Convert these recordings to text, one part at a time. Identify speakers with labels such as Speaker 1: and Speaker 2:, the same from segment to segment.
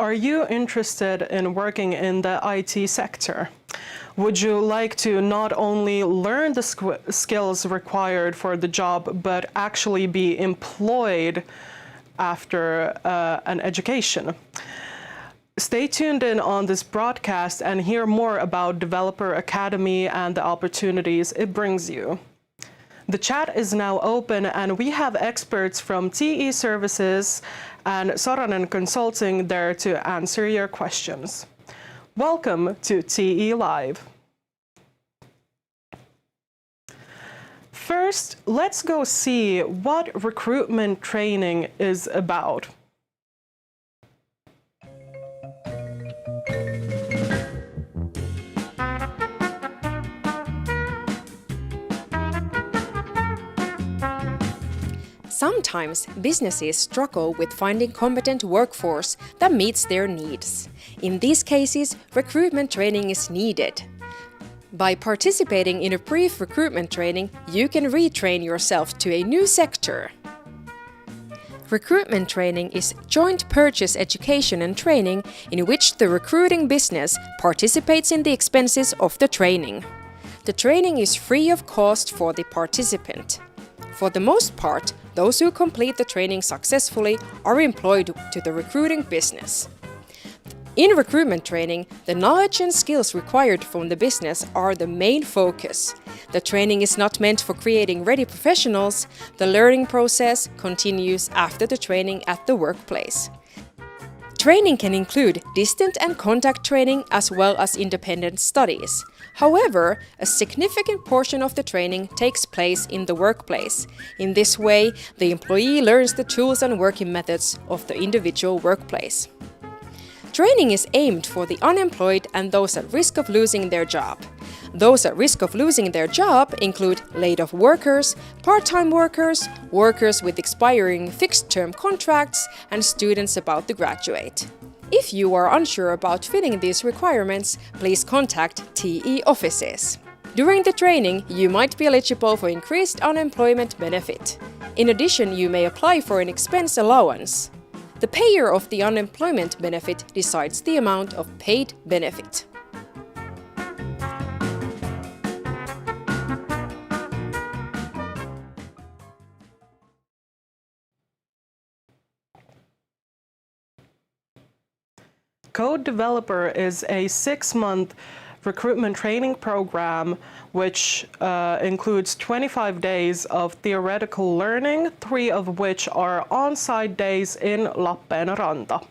Speaker 1: are you interested in working in the IT sector? Would you like to not only learn the skills required for the job, but actually be employed after an education? Stay tuned in on this broadcast and hear more about Developer Academy and the opportunities it brings you. The chat is now open and we have experts from TE Services and Saranen Consulting there to answer your questions. Welcome to TE Live. First, let's go see what recruitment training is about.
Speaker 2: Sometimes businesses struggle with finding competent workforce that meets their needs. In these cases, recruitment training is needed. By participating in a brief recruitment training, you can retrain yourself to a new sector. Recruitment training is joint purchase education and training in which the recruiting business participates in the expenses of the training. The training is free of cost for the participant. For the most part, those who complete the training successfully are employed to the recruiting business. In recruitment training, the knowledge and skills required from the business are the main focus. The training is not meant for creating ready professionals. The learning process continues after the training at the workplace. Training can include distant and contact training as well as independent studies. However, a significant portion of the training takes place in the workplace. In this way, the employee learns the tools and working methods of the individual workplace. Training is aimed for the unemployed and those at risk of losing their job. Those at risk of losing their job include laid-off workers, part-time workers, workers with expiring fixed-term contracts, and students about to graduate. If you are unsure about fitting these requirements, please contact TE offices. During the training, you might be eligible for increased unemployment benefit. In addition, you may apply for an expense allowance. The payer of the unemployment benefit decides the amount of paid benefit.
Speaker 1: Code Developer is a 6-month recruitment training program which includes 25 days of theoretical learning, 3 of which are on-site days in Lappeenranta.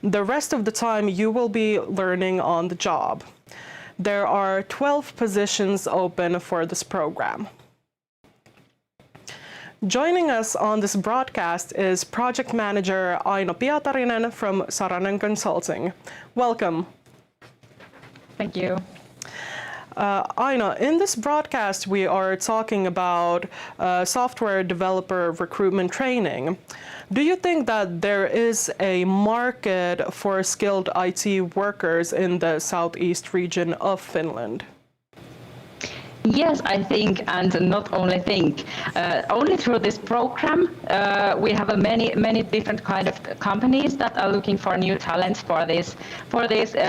Speaker 1: The rest of the time you will be learning on the job. There are 12 positions open for this program. Joining us on this broadcast is Project Manager Aino Pietarinen from Saranen Consulting. Welcome.
Speaker 3: Thank you.
Speaker 1: Aino, in this broadcast we are talking about software developer recruitment training. Do you think that there is a market for skilled IT workers in the southeast region of Finland?
Speaker 3: Yes, I think, and not only think. Only through this program, we have many different kind of companies that are looking for new talents for these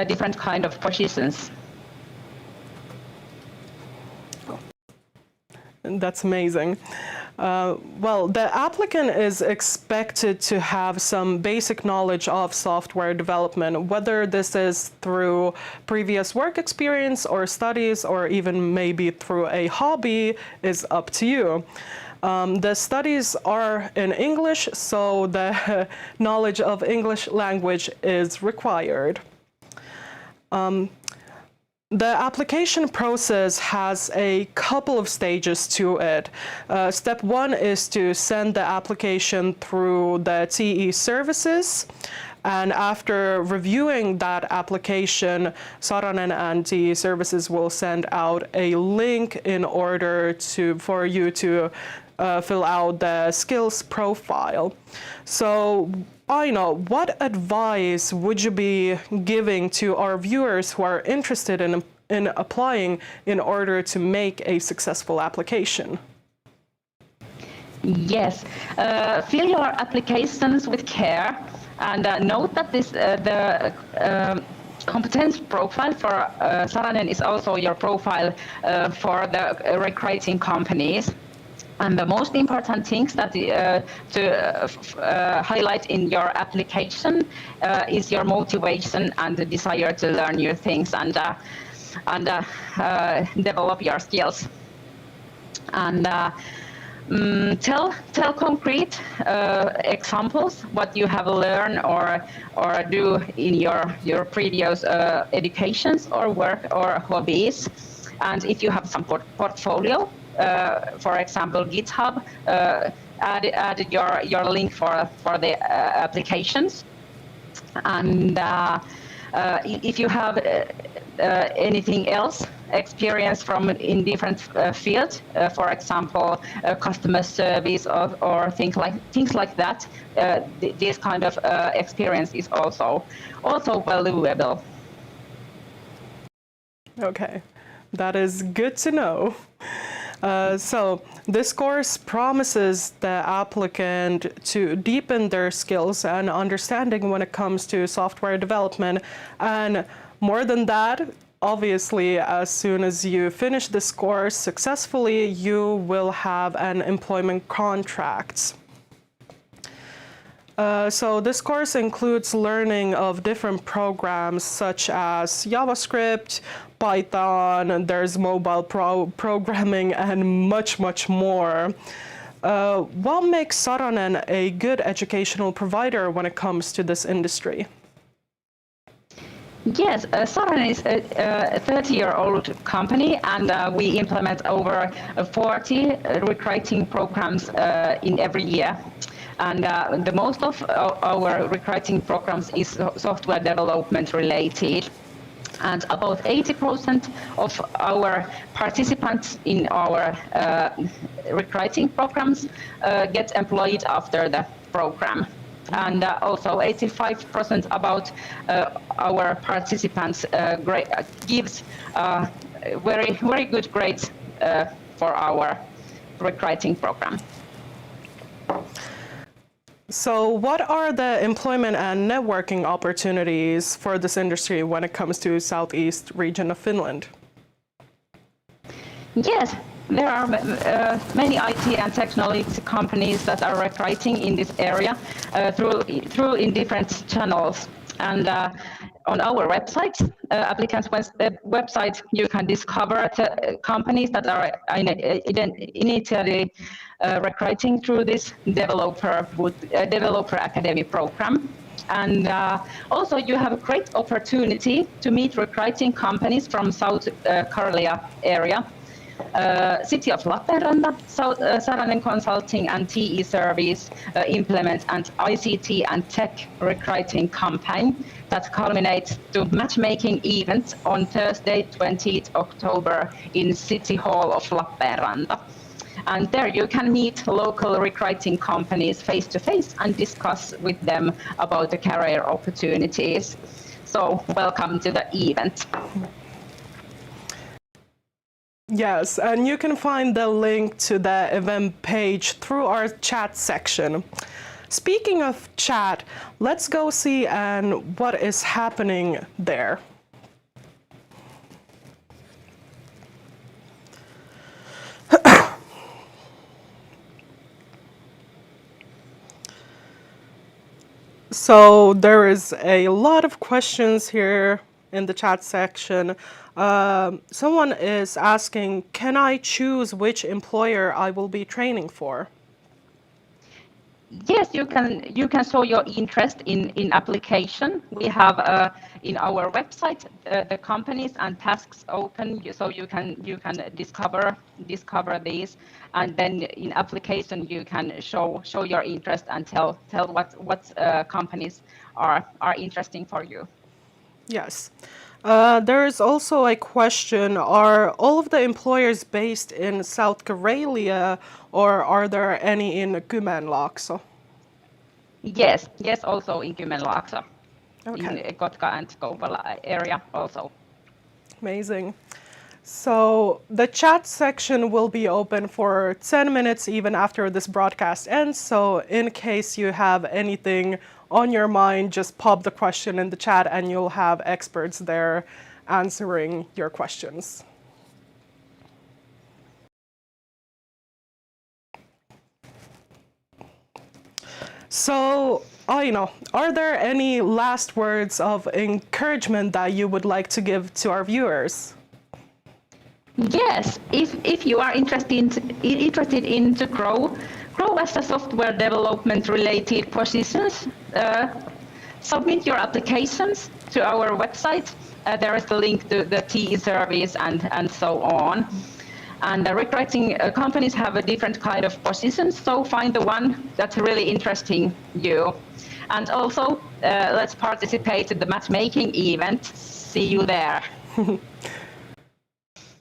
Speaker 3: different kind of positions.
Speaker 1: That's amazing. Well, the applicant is expected to have some basic knowledge of software development, whether this is through previous work experience or studies, or even maybe through a hobby, is up to you. The studies are in English, so the knowledge of English language is required. The application process has a couple of stages to it. Step 1 is to send the application through the TE services. And after reviewing that application, Saranen and TE services will send out a link in order for you to fill out the skills profile. So, Aino, what advice would you be giving to our viewers who are interested in applying in order to make a successful application?
Speaker 3: Yes, fill your applications with care. And note that the competence profile for Saranen is also your profile for the recruiting companies. And the most important things that to highlight in your application is your motivation and the desire to learn new things and develop your skills. And tell concrete examples what you have learned or do in your previous educations or work or hobbies. And if you have some portfolio, for example, GitHub, add your link for the applications. And if you have anything else experience from in different fields, for example, customer service or things like that, this kind of experience is also valuable.
Speaker 1: Okay, that is good to know. So this course promises the applicant to deepen their skills and understanding when it comes to software development. And more than that, obviously, as soon as you finish this course successfully, you will have an employment contract. So this course includes learning of different programs such as JavaScript, Python, there's mobile programming, and much, much more. What makes Saranen a good educational provider when it comes to this industry?
Speaker 3: Yes, Saranen is a 30-year-old company, and we implement over 40 recruiting programs in every year. And the most of our recruiting programs is software development related. And about 80% of our participants in our recruiting programs get employed after the program. And also 85% about our participants gives very good grades for our recruiting program.
Speaker 1: So what are the employment and networking opportunities for this industry when it comes to Southeast region of Finland?
Speaker 3: Yes, there are many IT and technology companies that are recruiting in this area through in different channels. And on our website, applicants' website, you can discover companies that are initially recruiting through this developer academy program. And also you have a great opportunity to meet recruiting companies from South Karelia area. City of Lappeenranta, Saranen Consulting and TE Service implement an ICT and tech recruiting campaign that culminates to matchmaking event on Thursday, 20th October in City Hall of Lappeenranta. And there you can meet local recruiting companies face to face and discuss with them about the career opportunities. So welcome to the event.
Speaker 1: Yes, and you can find the link to the event page through our chat section. Speaking of chat, let's go see what is happening there. So there is a lot of questions here in the chat section. Someone is asking, can I choose which employer I will be training for?
Speaker 3: Yes, you can show your interest in application. We have in our website the companies and tasks open, so you can discover these, and then in application you can show your interest and tell what companies are interesting for you.
Speaker 1: Yes. There is also a question, are all of the employers based in South Karelia, or are there any in Kymenlaakso?
Speaker 3: Yes, also in Kymenlaakso,
Speaker 1: okay.
Speaker 3: In Kotka and Kouvola area also.
Speaker 1: Amazing. So the chat section will be open for 10 minutes even after this broadcast ends. So in case you have anything on your mind, just pop the question in the chat and you'll have experts there answering your questions. So, are there any last words of encouragement that you would like to give to our viewers?
Speaker 3: Yes, if you are interested in to grow as a software development related positions, submit your applications to our website. There is a link to the TE service and so on. And recruiting companies have a different kind of positions, so find the one that's really interesting you. And also, let's participate in the matchmaking event. See you there.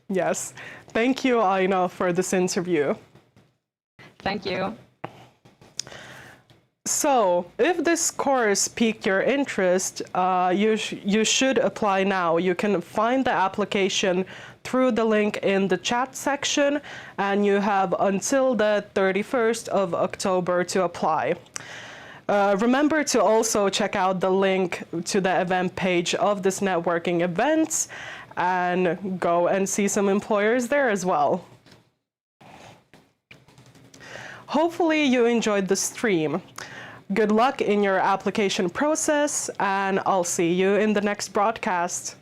Speaker 1: Yes. Thank you, Aina, for this interview.
Speaker 3: Thank you.
Speaker 1: So, if this course piqued your interest, you should apply now. You can find the application through the link in the chat section, and you have until the 31st of October to apply. Remember to also check out the link to the event page of this networking event and go and see some employers there as well. Hopefully you enjoyed the stream. Good luck in your application process, and I'll see you in the next broadcast.